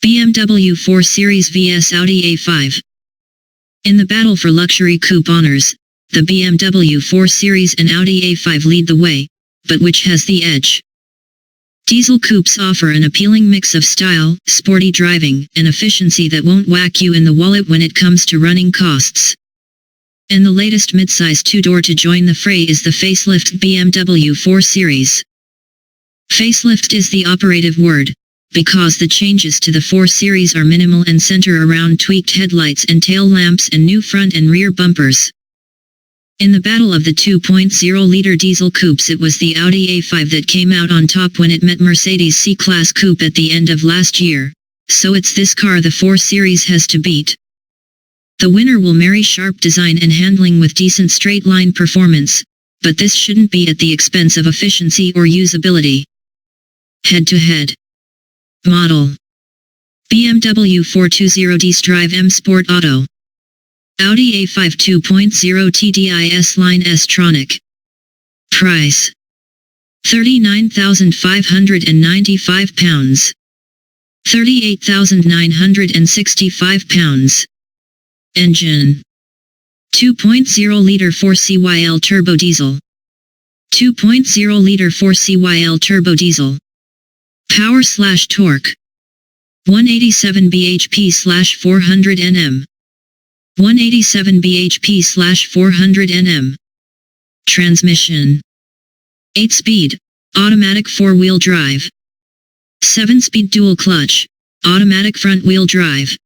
BMW 4 Series vs Audi A5. In the battle for luxury coupe honors, the BMW 4 Series and Audi A5 lead the way, but which has the edge? Diesel coupes offer an appealing mix of style, sporty driving, and efficiency that won't whack you in the wallet when it comes to running costs. And the latest midsize two-door to join the fray is the facelift BMW 4 Series. Facelift is the operative word, because the changes to the 4 Series are minimal and center around tweaked headlights and tail lamps and new front and rear bumpers. In the battle of the 2.0-liter diesel coupes, it was the Audi A5 that came out on top when it met Mercedes C-Class coupe at the end of last year, so it's this car the 4 Series has to beat. The winner will marry sharp design and handling with decent straight-line performance, but this shouldn't be at the expense of efficiency or usability. Head-to-head. Model: BMW 420d Drive M Sport Auto. Audi A5 2.0 TDI S-Line S-Tronic. Price: £39,595. £38,965. Engine: 2.0-liter 4CYL turbo diesel. 2.0-liter 4CYL turbo diesel. Power/torque: 187 bhp/400 Nm. 187 bhp/400 Nm. Transmission: 8-speed, automatic 4-wheel drive. 7-speed dual clutch, automatic front-wheel drive.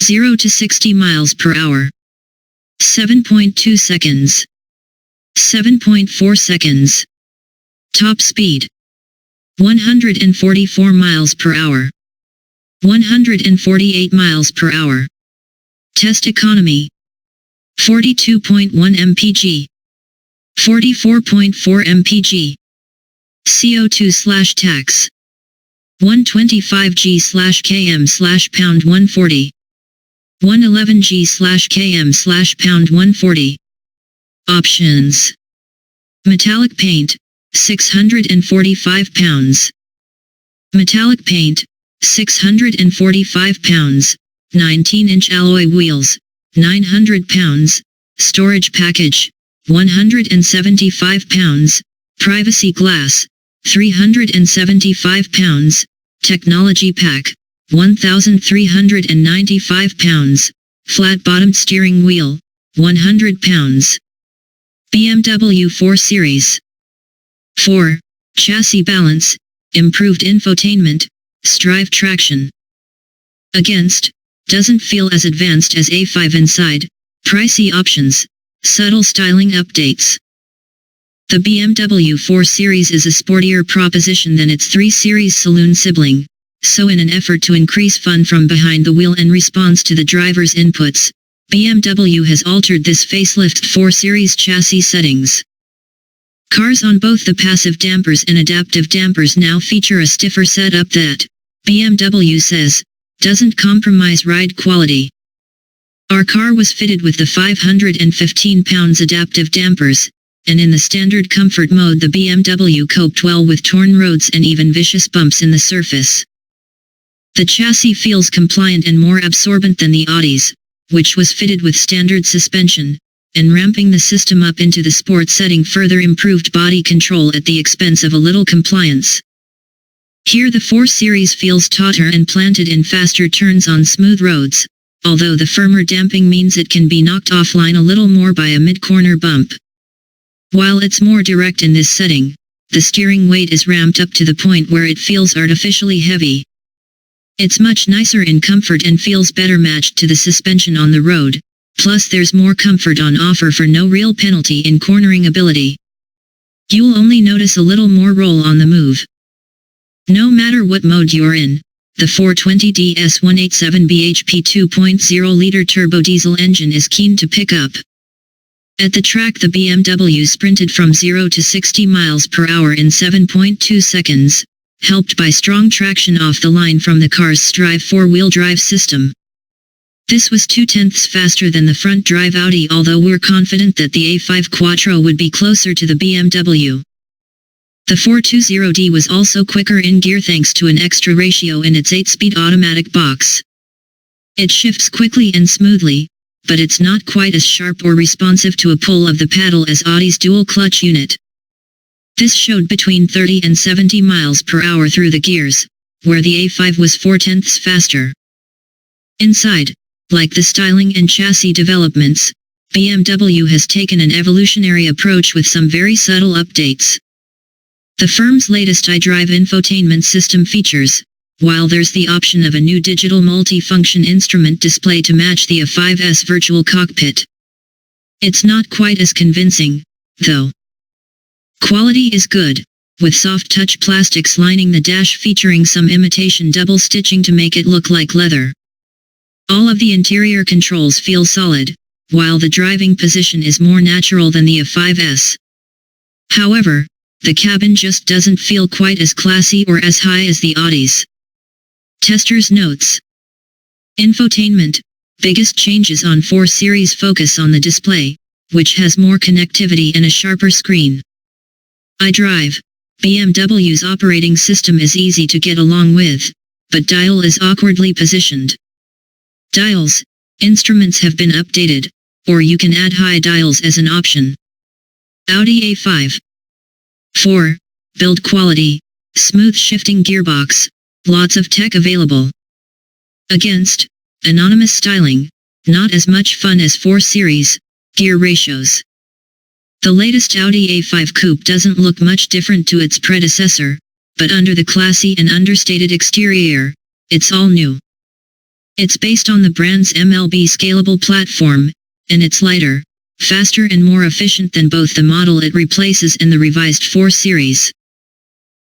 0 to 60 miles per hour. 7.2 seconds. 7.4 seconds. Top speed: 144 miles per hour. 148 miles per hour. Test economy: 42.1 mpg. 44.4 mpg. CO2/tax: 125 g/km/pound 140. 111 g/km/pound 140. Options: metallic paint, 645 pounds. Metallic paint, 645 pounds. 19-inch alloy wheels, 900 pounds. Storage package, 175 pounds. Privacy glass, 375 pounds. Technology pack, 1,395 pounds. Flat-bottomed steering wheel, 100 pounds. BMW 4 Series. 4. Chassis balance, improved infotainment, strive traction. Against: doesn't feel as advanced as A5 inside, pricey options, subtle styling updates. The BMW 4 Series is a sportier proposition than its 3 Series saloon sibling, so in an effort to increase fun from behind the wheel and response to the driver's inputs, BMW has altered this facelift 4 Series chassis settings. Cars on both the passive dampers and adaptive dampers now feature a stiffer setup that, BMW says, doesn't compromise ride quality. Our car was fitted with the 515 pounds adaptive dampers, and in the standard comfort mode the BMW coped well with torn roads and even vicious bumps in the surface. The chassis feels compliant and more absorbent than the Audi's, which was fitted with standard suspension, and ramping the system up into the sport setting further improved body control at the expense of a little compliance. Here the 4 Series feels tauter and planted in faster turns on smooth roads, although the firmer damping means it can be knocked offline a little more by a mid-corner bump. While it's more direct in this setting, the steering weight is ramped up to the point where it feels artificially heavy. It's much nicer in comfort and feels better matched to the suspension on the road, plus there's more comfort on offer for no real penalty in cornering ability. You'll only notice a little more roll on the move. No matter what mode you're in, the 420d S187 bhp 2.0-liter turbo diesel engine is keen to pick up. At the track the BMW sprinted from 0 to 60 miles per hour in 7.2 seconds, helped by strong traction off the line from the car's Strive 4-wheel drive system. This was 0.2 faster than the front-drive Audi, although we're confident that the A5 Quattro would be closer to the BMW. The 420D was also quicker in gear thanks to an extra ratio in its 8-speed automatic box. It shifts quickly and smoothly, but it's not quite as sharp or responsive to a pull of the paddle as Audi's dual-clutch unit. This showed between 30 and 70 miles per hour through the gears, where the A5 was 4/10 faster. Inside, like the styling and chassis developments, BMW has taken an evolutionary approach with some very subtle updates. The firm's latest iDrive infotainment system features, while there's the option of a new digital multi-function instrument display to match the A5's virtual cockpit. It's not quite as convincing, though. Quality is good, with soft-touch plastics lining the dash featuring some imitation double stitching to make it look like leather. All of the interior controls feel solid, while the driving position is more natural than the A5's. However, the cabin just doesn't feel quite as classy or as high as the Audi's. Testers' notes. Infotainment. Biggest changes on 4 Series focus on the display, which has more connectivity and a sharper screen. iDrive. BMW's operating system is easy to get along with, but dial is awkwardly positioned. Dials. Instruments have been updated, or you can add high dials as an option. Audi A5. 4. Build quality. Smooth shifting gearbox. Lots of tech available. Against. Anonymous styling. Not as much fun as 4 Series. Gear ratios. The latest Audi A5 Coupe doesn't look much different to its predecessor, but under the classy and understated exterior, it's all new. It's based on the brand's MLB scalable platform, and it's lighter, faster and more efficient than both the model it replaces and the revised 4 Series.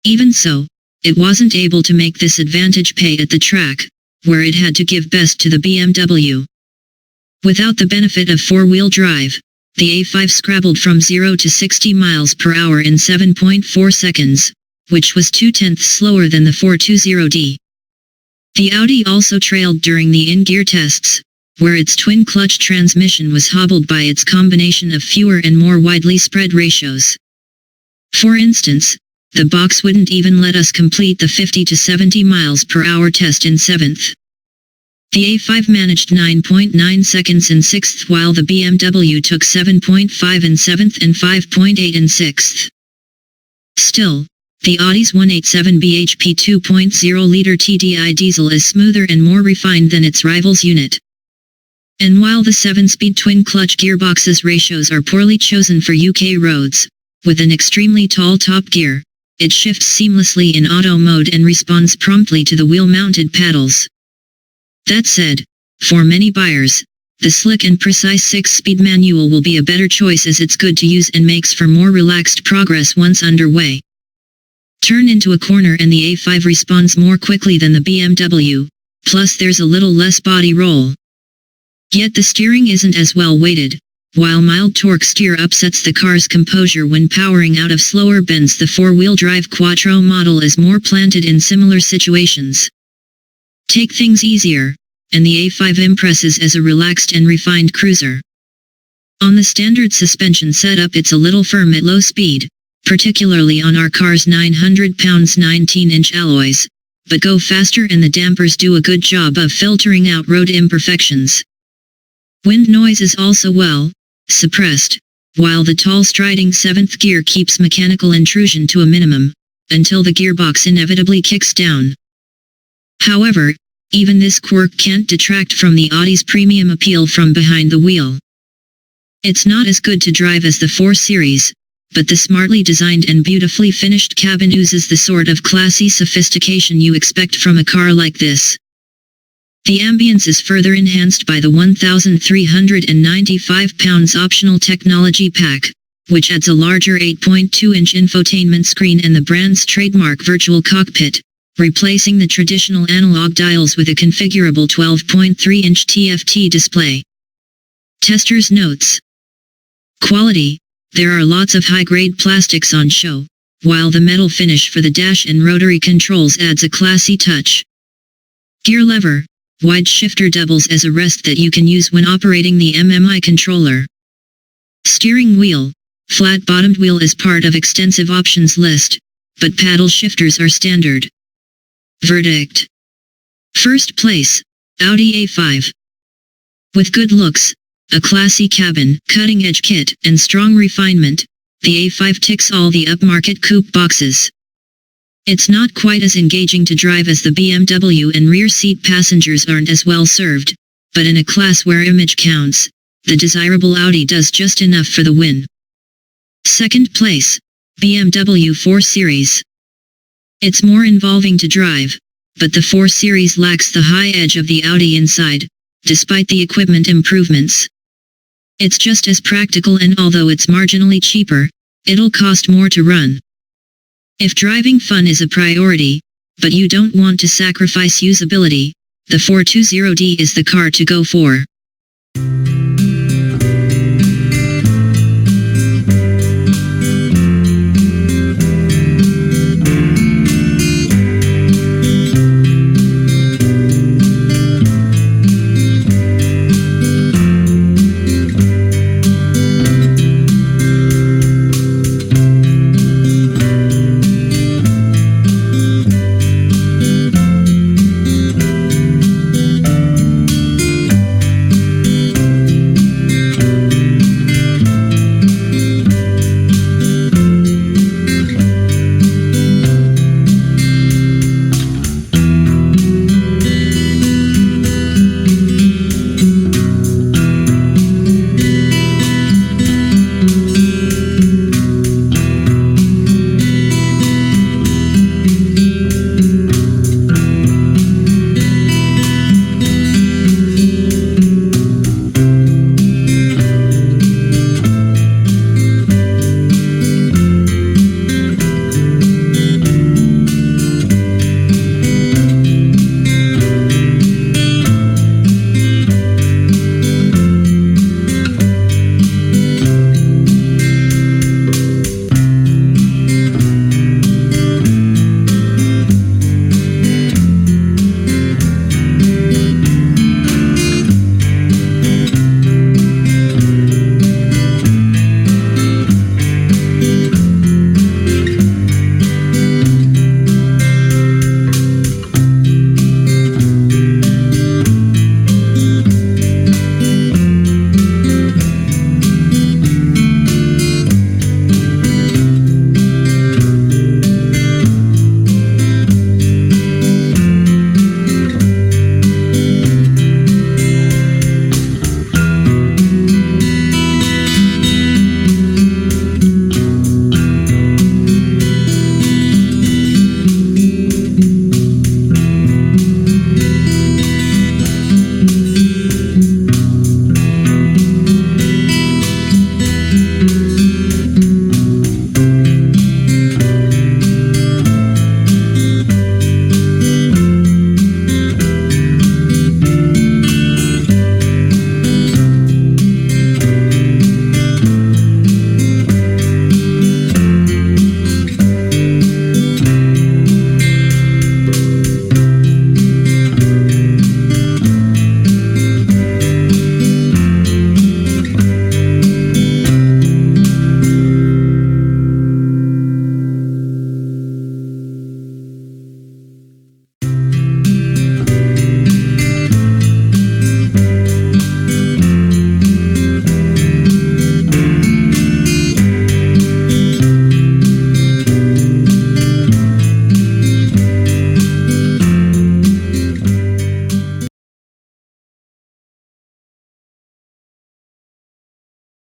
Even so, it wasn't able to make this advantage pay at the track, where it had to give best to the BMW. Without the benefit of 4-wheel drive, the A5 scrabbled from 0 to 60 miles per hour in 7.4 seconds, which was 2/10 slower than the 420D. The Audi also trailed during the in-gear tests, where its twin-clutch transmission was hobbled by its combination of fewer and more widely spread ratios. For instance, the box wouldn't even let us complete the 50 to 70 miles per hour test in 7th. The A5 managed 9.9 seconds in 6th while the BMW took 7.5 in 7th and 5.8 in 6th. Still, the Audi's 187 bhp 2.0-liter TDI diesel is smoother and more refined than its rival's unit. And while the 7-speed twin-clutch gearbox's ratios are poorly chosen for UK roads, with an extremely tall top gear, it shifts seamlessly in auto mode and responds promptly to the wheel-mounted paddles. That said, for many buyers, the slick and precise 6-speed manual will be a better choice as it's good to use and makes for more relaxed progress once underway. Turn into a corner and the A5 responds more quickly than the BMW, plus there's a little less body roll. Yet the steering isn't as well weighted. While mild torque steer upsets the car's composure when powering out of slower bends, the 4-wheel drive Quattro model is more planted in similar situations. Take things easier, and the A5 impresses as a relaxed and refined cruiser. On the standard suspension setup, it's a little firm at low speed, particularly on our car's 900-pound 19-inch alloys, but go faster and the dampers do a good job of filtering out road imperfections. Wind noise is also well suppressed, while the tall striding 7th gear keeps mechanical intrusion to a minimum, until the gearbox inevitably kicks down. However, even this quirk can't detract from the Audi's premium appeal from behind the wheel. It's not as good to drive as the 4 Series, but the smartly designed and beautifully finished cabin oozes the sort of classy sophistication you expect from a car like this. The ambience is further enhanced by the 1,395 pounds optional technology pack, which adds a larger 8.2-inch infotainment screen and the brand's trademark virtual cockpit, replacing the traditional analog dials with a configurable 12.3-inch TFT display. Testers' notes. Quality. There are lots of high-grade plastics on show, while the metal finish for the dash and rotary controls adds a classy touch. Gear lever. Wide shifter doubles as a rest that you can use when operating the MMI controller. Steering wheel. Flat-bottomed wheel is part of extensive options list, but paddle shifters are standard. Verdict. First place, Audi A5. With good looks, a classy cabin, cutting-edge kit, and strong refinement, the A5 ticks all the upmarket coupe boxes. It's not quite as engaging to drive as the BMW, and rear-seat passengers aren't as well served, but in a class where image counts, the desirable Audi does just enough for the win. Second place, BMW 4 Series. It's more involving to drive, but the 4 Series lacks the high edge of the Audi inside, despite the equipment improvements. It's just as practical, and although it's marginally cheaper, it'll cost more to run. If driving fun is a priority, but you don't want to sacrifice usability, the 420D is the car to go for.